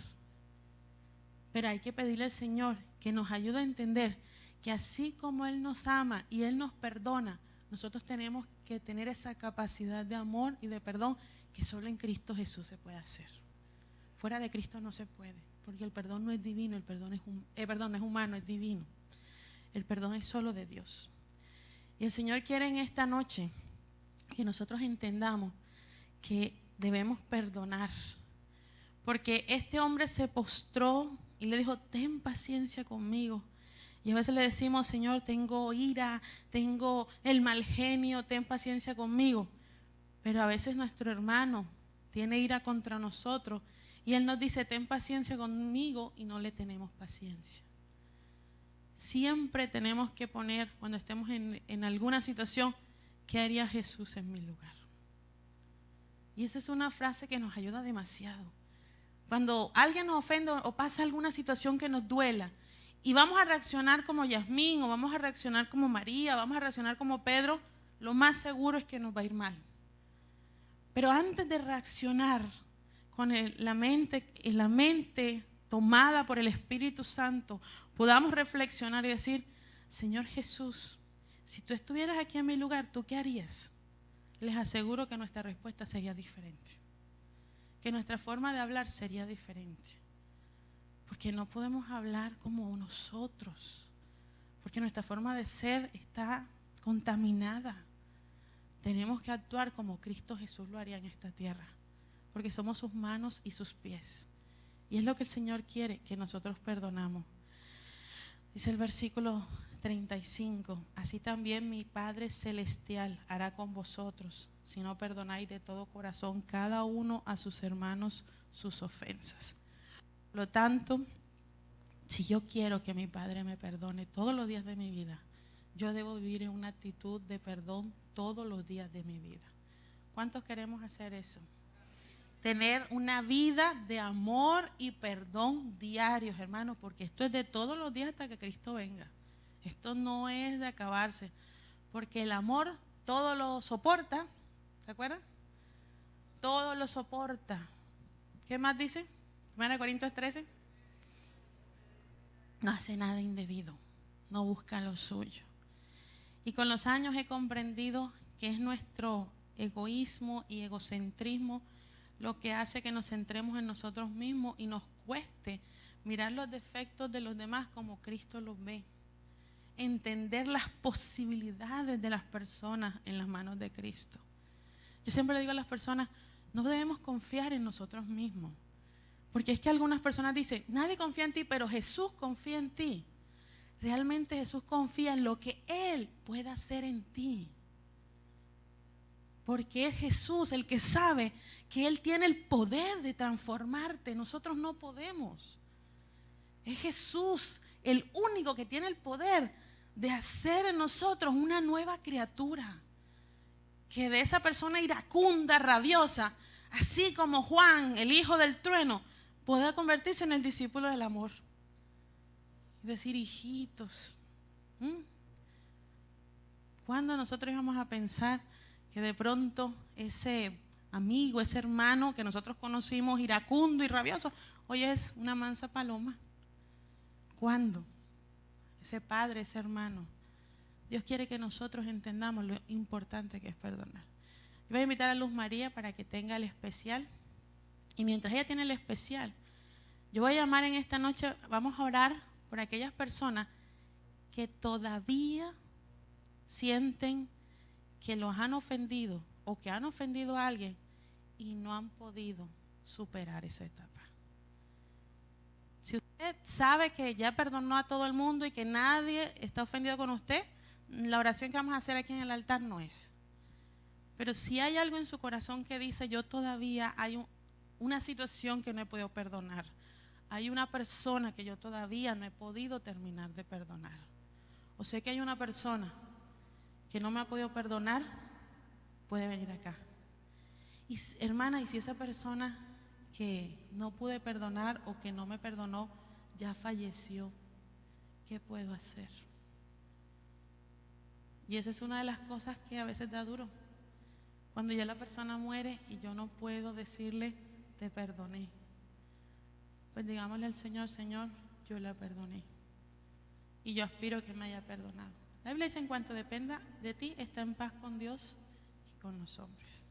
Pero hay que pedirle al Señor que nos ayude a entender que así como Él nos ama y Él nos perdona, nosotros tenemos que tener esa capacidad de amor y de perdón que solo en Cristo Jesús se puede hacer. Fuera de Cristo no se puede, porque el perdón no es divino, el perdón no es humano, es divino. El perdón es solo de Dios. Y el Señor quiere en esta noche que nosotros entendamos que debemos perdonar. Porque este hombre se postró y le dijo, ten paciencia conmigo. Y a veces le decimos, Señor, tengo ira, tengo el mal genio, ten paciencia conmigo. Pero a veces nuestro hermano tiene ira contra nosotros y él nos dice, ten paciencia conmigo, y no le tenemos paciencia. Siempre tenemos que poner, cuando estemos en alguna situación, ¿qué haría Jesús en mi lugar? Y esa es una frase que nos ayuda demasiado. Cuando alguien nos ofende o pasa alguna situación que nos duela y vamos a reaccionar como Yasmín o vamos a reaccionar como María, vamos a reaccionar como Pedro, lo más seguro es que nos va a ir mal. Pero antes de reaccionar con la mente tomada por el Espíritu Santo, podamos reflexionar y decir, Señor Jesús, si tú estuvieras aquí en mi lugar, ¿tú qué harías? Les aseguro que nuestra respuesta sería diferente. Que nuestra forma de hablar sería diferente. Porque no podemos hablar como nosotros. Porque nuestra forma de ser está contaminada. Tenemos que actuar como Cristo Jesús lo haría en esta tierra. Porque somos sus manos y sus pies. Y es lo que el Señor quiere, que nosotros perdonamos. Dice el versículo 35. Así también mi Padre Celestial hará con vosotros, si no perdonáis de todo corazón cada uno a sus hermanos sus ofensas. Por lo tanto, si yo quiero que mi Padre me perdone todos los días de mi vida, yo debo vivir en una actitud de perdón todos los días de mi vida. ¿Cuántos queremos hacer eso? Tener una vida de amor y perdón diarios, hermanos, porque esto es de todos los días hasta que Cristo venga. Esto no es de acabarse, porque el amor todo lo soporta, ¿se acuerdan? Todo lo soporta. ¿Qué más dice? 1 Corintios 13. No hace nada indebido, no busca lo suyo. Y con los años he comprendido que es nuestro egoísmo y egocentrismo lo que hace que nos centremos en nosotros mismos y nos cueste mirar los defectos de los demás como Cristo los ve. Entender las posibilidades de las personas en las manos de Cristo. Yo siempre le digo a las personas, no debemos confiar en nosotros mismos. Porque es que algunas personas dicen, nadie confía en ti, pero Jesús confía en ti. Realmente Jesús confía en lo que Él puede hacer en ti. Porque es Jesús el que sabe que Él tiene el poder de transformarte. Nosotros no podemos. Es Jesús el único que tiene el poder de hacer en nosotros una nueva criatura. Que de esa persona iracunda, rabiosa, así como Juan, el hijo del trueno, pueda convertirse en el discípulo del amor. Y decir, hijitos, ¿cuándo nosotros íbamos a pensar que de pronto ese amigo, ese hermano que nosotros conocimos iracundo y rabioso, hoy es una mansa paloma? ¿Cuándo? Ese padre, ese hermano. Dios quiere que nosotros entendamos lo importante que es perdonar. Yo voy a invitar a Luz María para que tenga el especial. Y mientras ella tiene el especial, yo voy a llamar en esta noche, vamos a orar por aquellas personas que todavía sienten que los han ofendido o que han ofendido a alguien y no han podido superar esa etapa. Si usted sabe que ya perdonó a todo el mundo y que nadie está ofendido con usted, la oración que vamos a hacer aquí en el altar no es. Pero si hay algo en su corazón que dice, yo todavía hay una situación que no he podido perdonar, hay una persona que yo todavía no he podido terminar de perdonar, o sé que hay una persona que no me ha podido perdonar, puede venir acá. Y hermana, y si esa persona que no pude perdonar o que no me perdonó ya falleció, ¿qué puedo hacer? Y esa es una de las cosas que a veces da duro, cuando ya la persona muere y yo no puedo decirle te perdoné. Pues digámosle al Señor, Señor, yo la perdoné y yo aspiro que me haya perdonado. La Biblia dice, en cuanto dependa de ti, está en paz con Dios y con los hombres.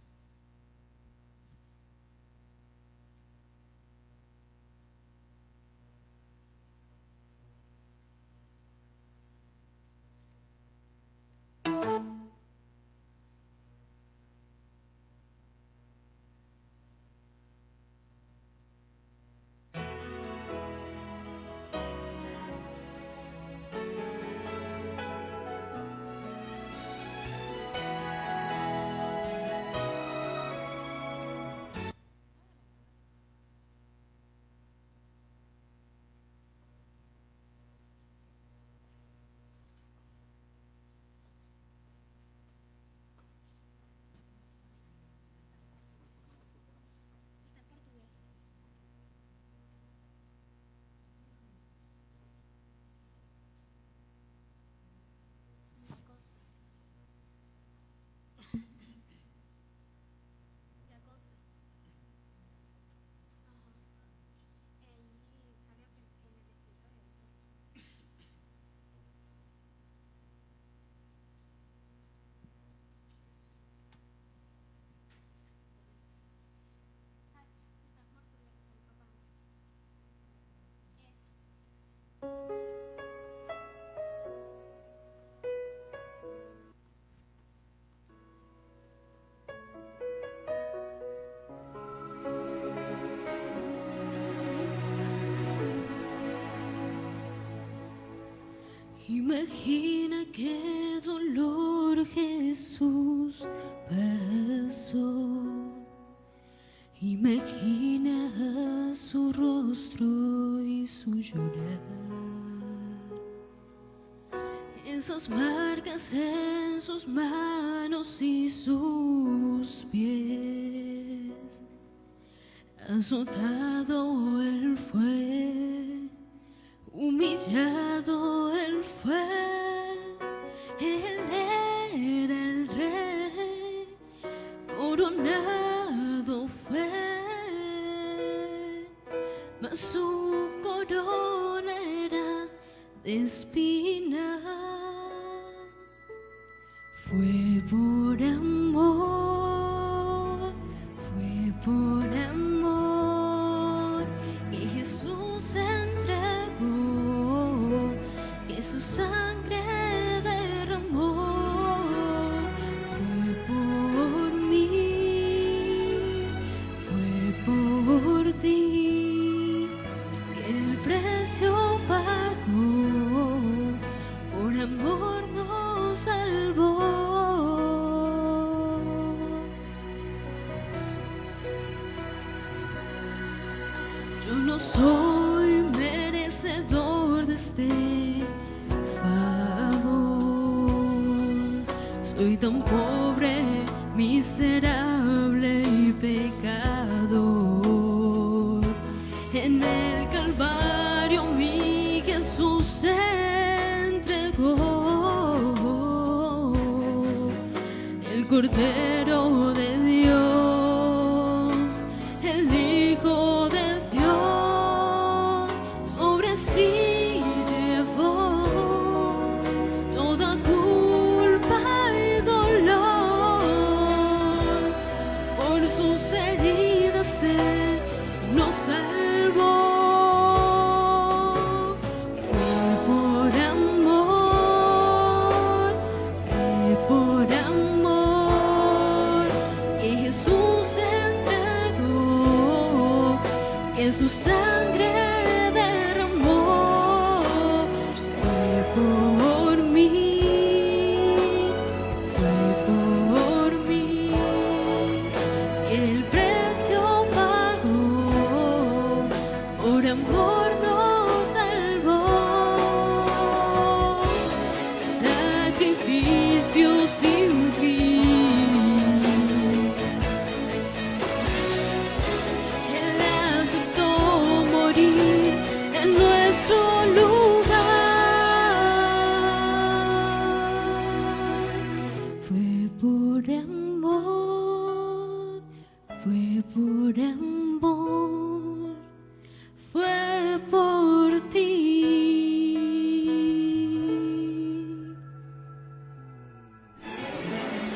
Imagina qué dolor Jesús pasó. Imagina su rostro y su llorar. Esas marcas en sus manos y sus pies. Azotado él fue, humillado él fue. Él era el rey, coronado fue, mas su corona era de espinas. Fue por amor, fue por amor que Jesús se entregó, que su sangre derramó. Fue por mí, fue por ti, que el precio pagó, por amor nos salvó. Yo no soy merecedor de este favor. Soy tan pobre, miserable y pecador. En el Calvario mi Jesús se entregó. El Cordero de Dios, el Hijo de Dios, sobre sí llevó toda culpa y dolor. Por sus heridas él nos salvó. Fue por amor, fue por amor que Jesús se entregó, que su sangre derramó. Fue por mí, fue por mí, el precio pagó, por amor nos salvó. Sacrificio sin fin, Él aceptó morir en nuestro lugar. Fue por amor, fue por amor, fue por ti.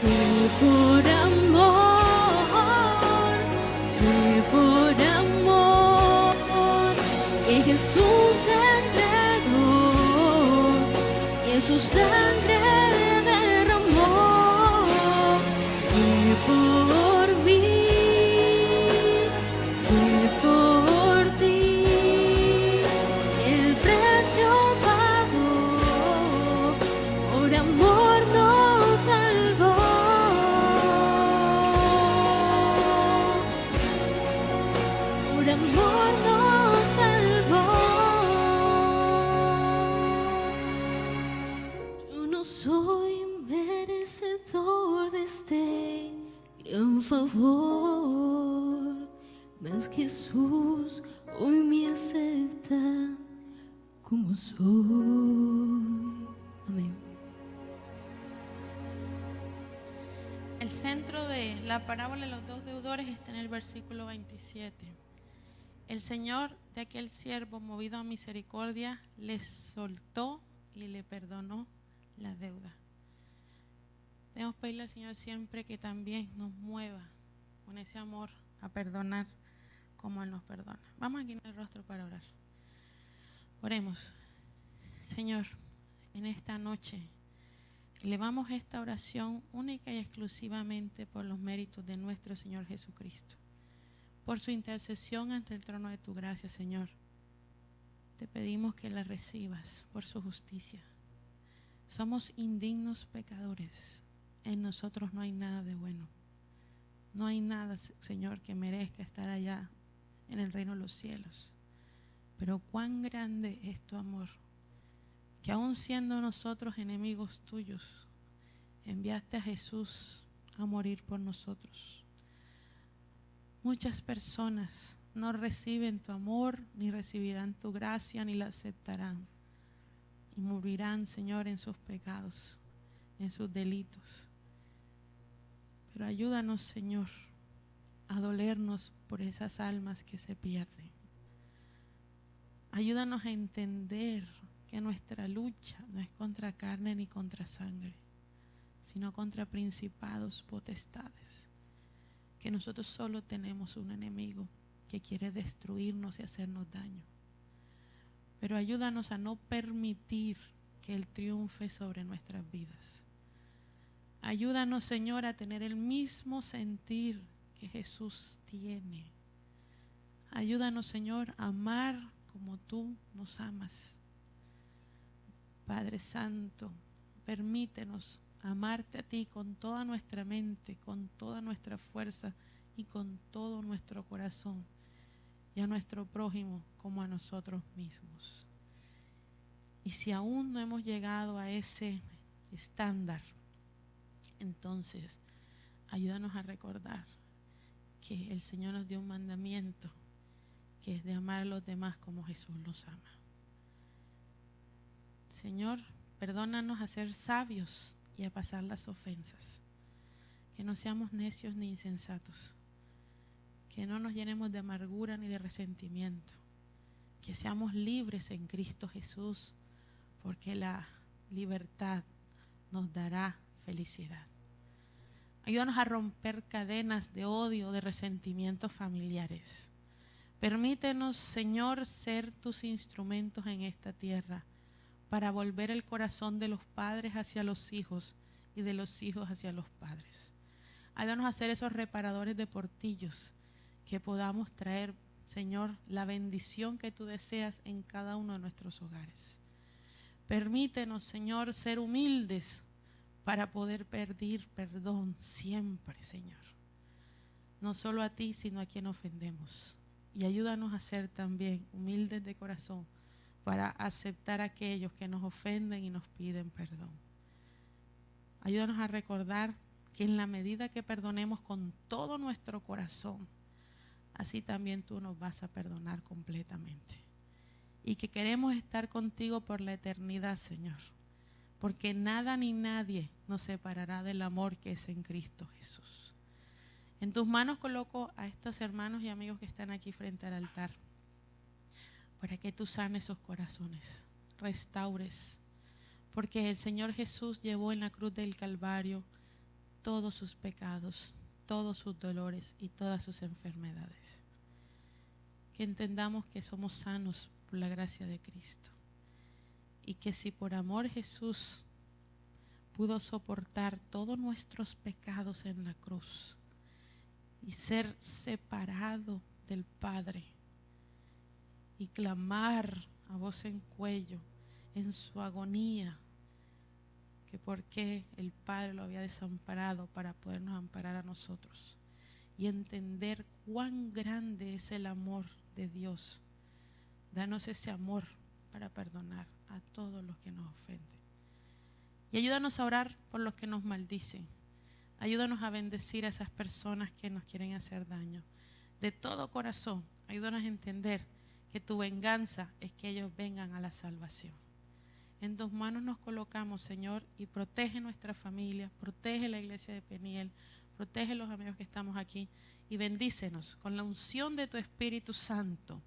Fue por amor, fue por amor que Jesús se entregó, que su sangre derramó. Fue por mí, fue por ti, el precio pagó, por amor nos salvó. Por amor nos salvó. Yo no soy merecedor de este gran favor, mas Jesús hoy me acepta como soy. Amén. El centro de la parábola de los dos deudores está en el versículo 27. El Señor de aquel siervo, movido a misericordia, les soltó y le perdonó la deuda. Debemos pedirle al Señor siempre que también nos mueva con ese amor a perdonar como Él nos perdona. Vamos aquí en el rostro para orar. Oremos. Señor, en esta noche elevamos esta oración única y exclusivamente por los méritos de nuestro Señor Jesucristo, por su intercesión ante el trono de tu gracia, Señor. Te pedimos que la recibas por su justicia. Somos indignos pecadores. En nosotros no hay nada de bueno. No hay nada, Señor, que merezca estar allá en el reino de los cielos. Pero cuán grande es tu amor, que aun siendo nosotros enemigos tuyos, enviaste a Jesús a morir por nosotros. Muchas personas no reciben tu amor, ni recibirán tu gracia, ni la aceptarán. Y morirán, Señor, en sus pecados, en sus delitos. Pero ayúdanos, Señor, a dolernos por esas almas que se pierden. Ayúdanos a entender que nuestra lucha no es contra carne ni contra sangre, sino contra principados, potestades. Que nosotros solo tenemos un enemigo que quiere destruirnos y hacernos daño. Pero ayúdanos a no permitir que Él triunfe sobre nuestras vidas. Ayúdanos, Señor, a tener el mismo sentir que Jesús tiene. Ayúdanos, Señor, a amar como tú nos amas. Padre Santo, permítenos amarte a ti con toda nuestra mente, con toda nuestra fuerza y con todo nuestro corazón, y a nuestro prójimo como a nosotros mismos. Y si aún no hemos llegado a ese estándar, entonces ayúdanos a recordar que el Señor nos dio un mandamiento, que es de amar a los demás como Jesús los ama. Señor, perdónanos a ser sabios y a pasar las ofensas, que no seamos necios ni insensatos, que no nos llenemos de amargura ni de resentimiento, que seamos libres en Cristo Jesús, porque la libertad nos dará felicidad. Ayúdanos a romper cadenas de odio, de resentimientos familiares. Permítenos, Señor, ser tus instrumentos en esta tierra para volver el corazón de los padres hacia los hijos y de los hijos hacia los padres. Ayúdanos a ser esos reparadores de portillos, que podamos traer, Señor, la bendición que tú deseas en cada uno de nuestros hogares. Permítenos, Señor, ser humildes para poder pedir perdón siempre, Señor. No solo a ti, sino a quien ofendemos. Y ayúdanos a ser también humildes de corazón para aceptar a aquellos que nos ofenden y nos piden perdón. Ayúdanos a recordar que en la medida que perdonemos con todo nuestro corazón, así también tú nos vas a perdonar completamente. Y que queremos estar contigo por la eternidad, Señor, porque nada ni nadie nos separará del amor que es en Cristo Jesús. En tus manos coloco a estos hermanos y amigos que están aquí frente al altar, para que tú sanes sus corazones, restaures, porque el Señor Jesús llevó en la cruz del Calvario todos sus pecados, todos sus dolores y todas sus enfermedades. Que entendamos que somos sanos por la gracia de Cristo, y que si por amor Jesús pudo soportar todos nuestros pecados en la cruz y ser separado del Padre y clamar a voz en cuello en su agonía que por qué el Padre lo había desamparado para podernos amparar a nosotros, y entender cuán grande es el amor de Dios. Danos ese amor para perdonar a todos los que nos ofenden. Y ayúdanos a orar por los que nos maldicen. Ayúdanos a bendecir a esas personas que nos quieren hacer daño. De todo corazón, ayúdanos a entender que tu venganza es que ellos vengan a la salvación. En tus manos nos colocamos, Señor, y protege nuestra familia, protege la iglesia de Peniel, protege los amigos que estamos aquí, y bendícenos con la unción de tu Espíritu Santo,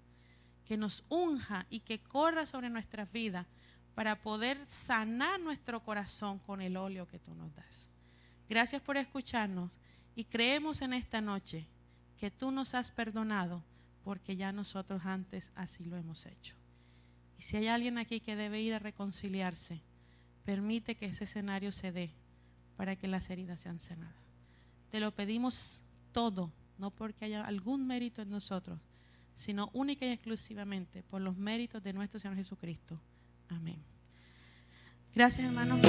que nos unja y que corra sobre nuestras vidas para poder sanar nuestro corazón con el óleo que tú nos das. Gracias por escucharnos, y creemos en esta noche que tú nos has perdonado, porque ya nosotros antes así lo hemos hecho. Y si hay alguien aquí que debe ir a reconciliarse, permite que ese escenario se dé para que las heridas sean sanadas. Te lo pedimos todo, no porque haya algún mérito en nosotros, sino única y exclusivamente por los méritos de nuestro Señor Jesucristo. Amén. Gracias, hermano.